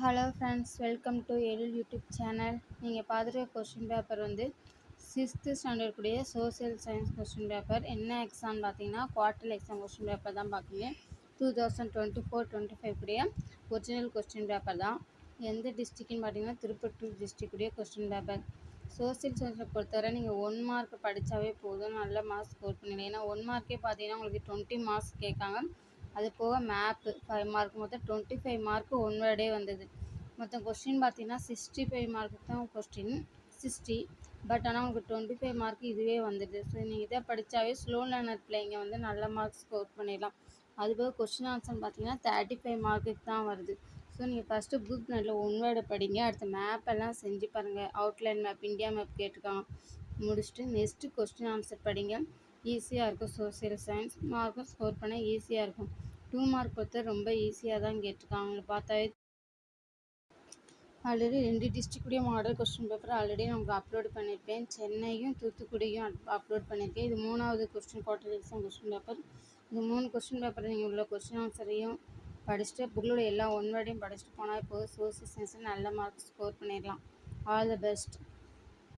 Hello friends, welcome to Ezhil YouTube channel. நீங்கள் பார்த்துருக்க question paper வந்து 6th ஸ்டாண்டர்ட் கூடிய சோசியல் சயின்ஸ் கொஸ்டின் பேப்பர். என்ன எக்ஸாம் பார்த்தீங்கன்னா குவார்டர்லி எக்ஸாம் கொஸ்டின் பேப்பர் தான் பார்க்குறீங்க. 2024-25 கூடிய ஒரிஜினல் கொஸ்டின் பேப்பர் தான். எந்த டிஸ்ட்ரிக்ட்னு பார்த்தீங்கன்னா திருப்பத்தூர் டிஸ்ட்ரிக்ட் கூடிய கொஸ்டின் பேப்பர். சோசியல் சயின்ஸை பொறுத்தவரை நீங்கள் 1 மார்க் படித்தாவே போதும், நல்ல மார்க்ஸ் ஸ்கோர் பண்ணிடலாம். ஏன்னா 1 மார்க்கே பார்த்தீங்கன்னா உங்களுக்கு 20 மார்க்ஸ் கேட்காங்க. அது போக மேப்பு 5 மார்க், மொத்தம் 25 மார்க்கு ஒன் வேர்டே வந்தது. மொத்தம் கொஸ்டின் பார்த்தீங்கன்னா 65 மார்க்கு தான் கொஸ்டின் 60. பட் ஆனால் உங்களுக்கு 25 மார்க் இதுவே வந்துடுது. ஸோ நீங்கள் இதை படித்தாவே ஸ்லோ லேர்னர் பிள்ளைங்க வந்து நல்ல மார்க்ஸ் ஸ்கோர் பண்ணிடலாம். அதுபோக கொஸ்டின் ஆன்சர் பார்த்தீங்கன்னா 35 மார்க்குக்கு தான் வருது. ஸோ நீங்கள் ஃபஸ்ட்டு புக் நல்ல ஒன் வேர்டை படிங்க. அடுத்த மேப் எல்லாம் செஞ்சு பாருங்கள். அவுட்லைன் மேப், இந்தியா மேப் கேட்டிருக்காங்க. முடிச்சுட்டு நெக்ஸ்ட்டு கொஸ்டின் ஆன்சர் படிங்க. ஈஸியாக இருக்கும். சோசியல் சயின்ஸ் மார்க்கும் ஸ்கோர் பண்ண ஈஸியாக இருக்கும். 2 மார்க் பொறுத்த ரொம்ப ஈஸியாக தான் கேட்டிருக்காங்க. பார்த்தாவே ஆல்ரெடி 2 டிஸ்ட்ரிக்டுடைய மாடல் கொஸ்டின் பேப்பர் ஆல்ரெடி நமக்கு அப்லோட் பண்ணியிருப்பேன். சென்னையும் தூத்துக்குடியும் அப்லோட் பண்ணியிருக்கேன். இது 3வது குவார்டர்லி எக்ஸாம் கொஸ்டின் பேப்பர். இந்த 3 கொஸ்டின் பேப்பர் நீங்கள் உள்ள கொஸ்டின் ஆன்சரையும் படிச்சுட்டு புக்கில் எல்லா ஒன் வேர்டையும் படிச்சுட்டு போனால் போதும். சோசியல் சயின்ஸில் நல்ல மார்க் ஸ்கோர் பண்ணிடலாம். All the best.